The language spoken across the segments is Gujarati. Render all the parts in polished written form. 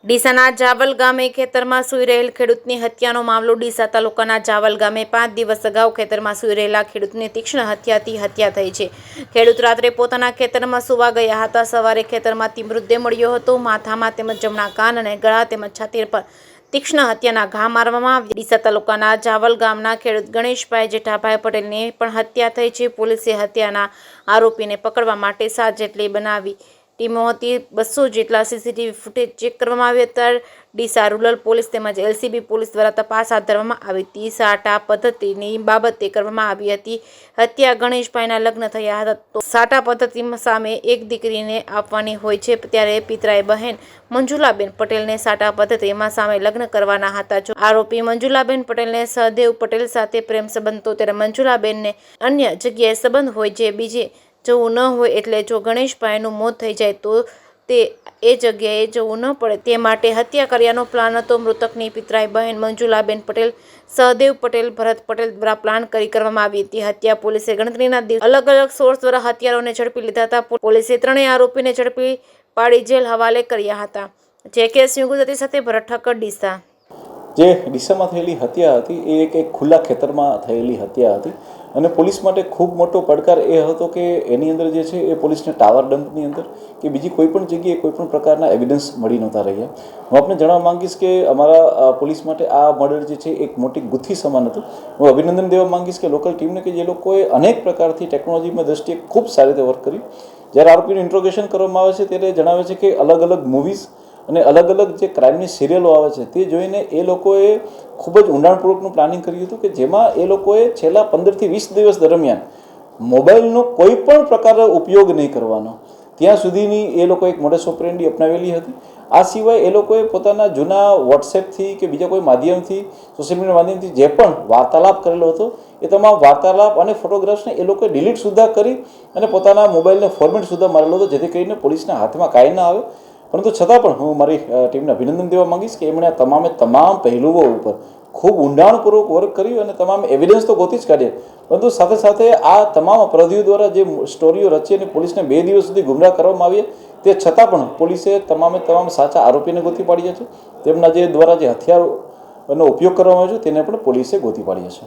ડીસાના જાવલ ગામે ખેતરમાં સૂઈ રહેલ ખેડૂતની હત્યાનો મામલો. ડીસા તાલુકાના જાવલ ગામે 5 દિવસ અગાઉ ખેતરમાં સૂઈ રહેલા ખેડૂતની તીક્ષ્ણ હત્યાથી હત્યા થઈ છે. ખેડૂત રાત્રે પોતાના ખેતરમાં સૂવા ગયા હતા. સવારે ખેતરમાંથી મૃતદેહ મળ્યો હતો. માથામાં તેમજ જમણા કાન અને ગળા તેમજ છાતી પર તીક્ષ્ણ હત્યાના ઘા મારવામાં આવ્યા. ડીસા તાલુકાના જાવલ ગામના ખેડૂત ગણેશભાઈ જેઠાભાઈ પટેલની પણ હત્યા થઈ છે. પોલીસે હત્યાના આરોપીને પકડવા માટે 7 જેટલી બનાવી ટીમો હતી. 200 જેટલા સીસીટીવી ફૂટેજ ચેક કરવામાં આવ્યા હતા. ડીસા રૂરલ પોલીસ તેમજ એલસીબી પોલીસ દ્વારા તપાસ હાથ ધરવામાં આવી હતી. સાટા પદ્ધતિની બાબતે કરવામાં આવી હતી. હત્યા ગણેશભાઈના લગ્ન થયા હતા, તો સાટા પદ્ધતિ સામે એક દીકરીને આપવાની હોય છે, ત્યારે પિતરાએ બહેન મંજુલાબેન પટેલને સાટા પદ્ધતિમાં સામે લગ્ન કરવાના હતા. જો આરોપી મંજુલાબેન પટેલને સહદેવ પટેલ સાથે પ્રેમ સંબંધ હતો, ત્યારે મંજુલાબેનને અન્ય જગ્યાએ સંબંધ હોય જે બીજે જવું ન હોય, એટલે જો ગણેશભાઈનું મોત થઈ જાય તો તે એ જગ્યાએ જવું ન પડે તે માટે હત્યા કર્યાનો પ્લાન હતો. મૃતકની પિતરાઈ બહેન મંજુલાબેન પટેલ, સહદેવ પટેલ, ભરત પટેલ દ્વારા પ્લાન કરવામાં આવી હતી હત્યા. પોલીસે ગણતરીના દિવસ અલગ અલગ સોર્સ દ્વારા હત્યારાઓને ઝડપી લીધા હતા. પોલીસે ત્રણેય આરોપીને ઝડપી પાડી જેલ હવાલે કર્યા હતા. જેકેએસ ગુજરાતી સાથે ભરત ઠક્કર, ડીસા. જે ડીસામાં થયેલી હત્યા હતી એ એક ખુલ્લા ખેતરમાં થયેલી હત્યા હતી અને પોલીસ માટે ખૂબ મોટો પડકાર એ હતો કે એની અંદર જે છે એ પોલીસને ટાવર ડમ્પની અંદર કે બીજી કોઈ પણ જગ્યાએ કોઈ પણ પ્રકારના એવિડન્સ મળી નહોતા રહ્યા. હું આપને જણાવવા માંગીશ કે અમારા પોલીસ માટે આ મર્ડર જે છે એક મોટી ગુથ્થી સમાન હતું. હું અભિનંદન દેવા માંગીશ કે લોકલ ટીમને કે જે લોકોએ અનેક પ્રકારથી ટેકનોલોજીમાં દ્રષ્ટિએ ખૂબ સારી રીતે વર્ક કર્યું. જ્યારે આરોપીનું ઇન્ટ્રોગેશન કરવામાં આવે છે ત્યારે જણાવે છે કે અલગ અલગ મૂવીઝ અને અલગ અલગ જે ક્રાઇમની સિરિયલો આવે છે તે જોઈને એ લોકોએ ખૂબ જ ઊંડાણપૂર્વકનું પ્લાનિંગ કર્યું હતું કે જેમાં એ લોકોએ છેલ્લા 15 થી 20 દિવસ દરમિયાન મોબાઈલનો કોઈ પણ પ્રકારનો ઉપયોગ નહીં કરવાનો, ત્યાં સુધીની એ લોકોએ એક મોડસ ઓપરેન્ડી અપનાવેલી હતી. આ સિવાય એ લોકોએ પોતાના જૂના વોટ્સએપથી કે બીજા કોઈ માધ્યમથી, સોશિયલ મીડિયા માધ્યમથી જે પણ વાર્તાલાપ કરેલો હતો એ તમામ વાર્તાલાપ અને ફોટોગ્રાફ્સને એ લોકોએ ડિલીટ સુદ્ધા કરી અને પોતાના મોબાઈલને ફોર્મેટ સુદ્ધા મારેલો હતો, જેથી કરીને પોલીસના હાથમાં કાંઈ ના આવે. પરંતુ છતાં પણ હું મારી ટીમને અભિનંદન દેવા માંગીશ કે એમણે તમામ પહેલુઓ ઉપર ખૂબ ઊંડાણપૂર્વક વર્ક કર્યું અને તમામ એવિડન્સ તો ગોતી જ કાઢ્યા, પરંતુ સાથે સાથે આ તમામ અપરાધીઓ દ્વારા જે સ્ટોરીઓ રચી અને પોલીસને 2 દિવસ સુધી ગુમરાહ કરવામાં આવી, તે છતાં પણ પોલીસે તમામ સાચા આરોપીને ગોતી પાડ્યા છે. તેમના જે દ્વારા જે હથિયારોનો ઉપયોગ કરવામાં આવ્યો છે તેને પણ પોલીસે ગોતી પાડ્યા છે.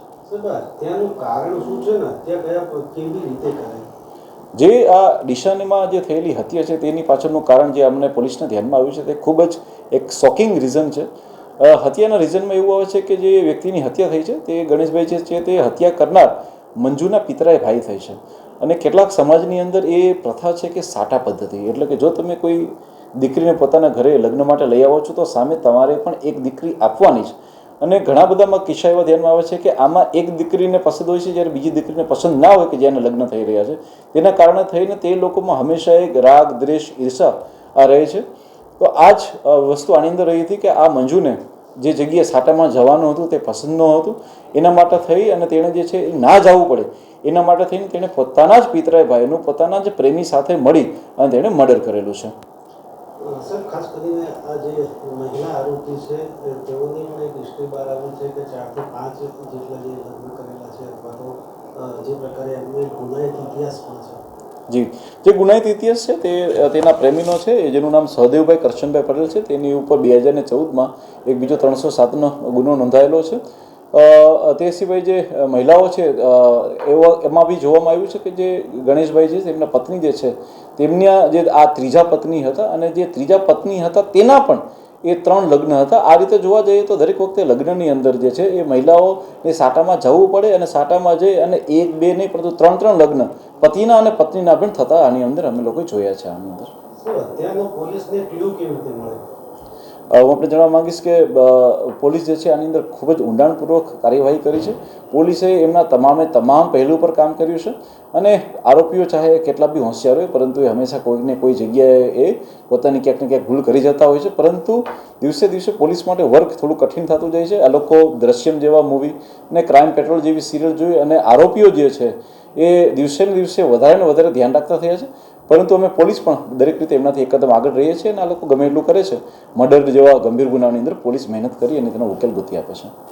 જે આ ડીસામાં જે થયેલી હત્યા છે તેની પાછળનું કારણ જે અમને પોલીસના ધ્યાનમાં આવ્યું છે તે ખૂબ જ એક શોકિંગ રીઝન છે. હત્યાના રીઝનમાં એવું આવે છે કે જે વ્યક્તિની હત્યા થઈ છે તે ગણેશભાઈ જે છે તે હત્યા કરનાર મંજુના પિતરાએ ભાઈ થઈ છે. અને કેટલાક સમાજની અંદર એ પ્રથા છે કે સાટા પદ્ધતિ, એટલે કે જો તમે કોઈ દીકરીને પોતાના ઘરે લગ્ન માટે લઈ આવો છો તો સામે તમારે પણ એક દીકરી આપવાની જ. અને ઘણા બધામાં કિસ્સા એવા ધ્યાનમાં આવે છે કે આમાં એક દીકરીને પસંદ હોય છે, જ્યારે બીજી દીકરીને પસંદ ના હોય કે જેને લગ્ન થઈ રહ્યા છે, તેના કારણે થઈને તે લોકોમાં હંમેશા એક રાગ, દ્વેષ, ઈર્ષા આ રહે છે. તો આ જ વસ્તુ આની અંદર રહી હતી કે આ મંજુને જે જગ્યાએ સાટામાં જવાનું હતું તે પસંદ ન હતું, એના માટે થઈ અને તેણે જે છે એ ના જવું પડે એના માટે થઈને તેણે પોતાના જ પિતરાઈ ભાઈનું પોતાના જ પ્રેમી સાથે મળી અને તેણે મર્ડર કરેલું છે. સર, ખાસ કરીને આ જે મહિલા આરોપી છે તેઓની પણ એક હિસ્ટ્રી બહાર આવી છે કે 4 થી 5 જેટલા જે લગ્ન કરેલા છે, અથવા તો જે પ્રકારે એમનો ગુનાહિત ઇતિહાસ પણ છે. જી, જે ગુનાહિત ઇતિહાસ છે તે તેના પ્રેમીનો છે, જેનું નામ સહદેવભાઈ કરશનભાઈ પટેલ છે. તેની ઉપર 2014માં એક બીજો 307નો ગુનો નોંધાયેલો છે. તે સિવાય જે મહિલાઓ છે એમાં બી જોવામાં આવ્યું છે કે જે ગણેશભાઈ છે તેમના પત્ની જે છે તેમના જે આ ત્રીજા પત્ની હતા અને જે ત્રીજા પત્ની હતા તેના પણ એ 3 લગ્ન હતા. આ રીતે જોવા જઈએ તો દરેક વખતે લગ્નની અંદર જે છે એ મહિલાઓને સાટામાં જવું પડે અને સાટામાં જઈ અને 1, 2 નહીં પરંતુ 3 લગ્ન પતિના અને પત્નીના પણ થતા આની અંદર અમે લોકો જોયા છે. આની અંદર હું આપણે જણાવવા માંગીશ કે પોલીસ જે છે આની અંદર ખૂબ જ ઊંડાણપૂર્વક કાર્યવાહી કરી છે. પોલીસે એમના તમામ પહેલું પર કામ કર્યું છે અને આરોપીઓ ચાહે કેટલા બી હોશિયાર હોય, પરંતુ એ હંમેશા કોઈને કોઈ જગ્યાએ એ પોતાની ક્યાંક ને ક્યાંક ભૂલ કરી જતા હોય છે. પરંતુ દિવસે દિવસે પોલીસ માટે વર્ક થોડું કઠિન થતું જાય છે. આ લોકો દ્રશ્યમ જેવા મૂવી અને ક્રાઇમ પેટ્રોલ જેવી સિરિયલ જોઈ અને આરોપીઓ જે છે એ દિવસે ને દિવસે વધારે ને વધારે ધ્યાન રાખતા થયા છે. પરંતુ અમે પોલીસ પણ દરેક રીતે એમનાથી એકદમ આગળ રહીએ છીએ અને આ લોકો ગમે એટલું કરે છે. મર્ડર જેવા ગંભીર ગુનાની અંદર પોલીસ મહેનત કરી અને તેનો ઉકેલ ગોતી આપે છે.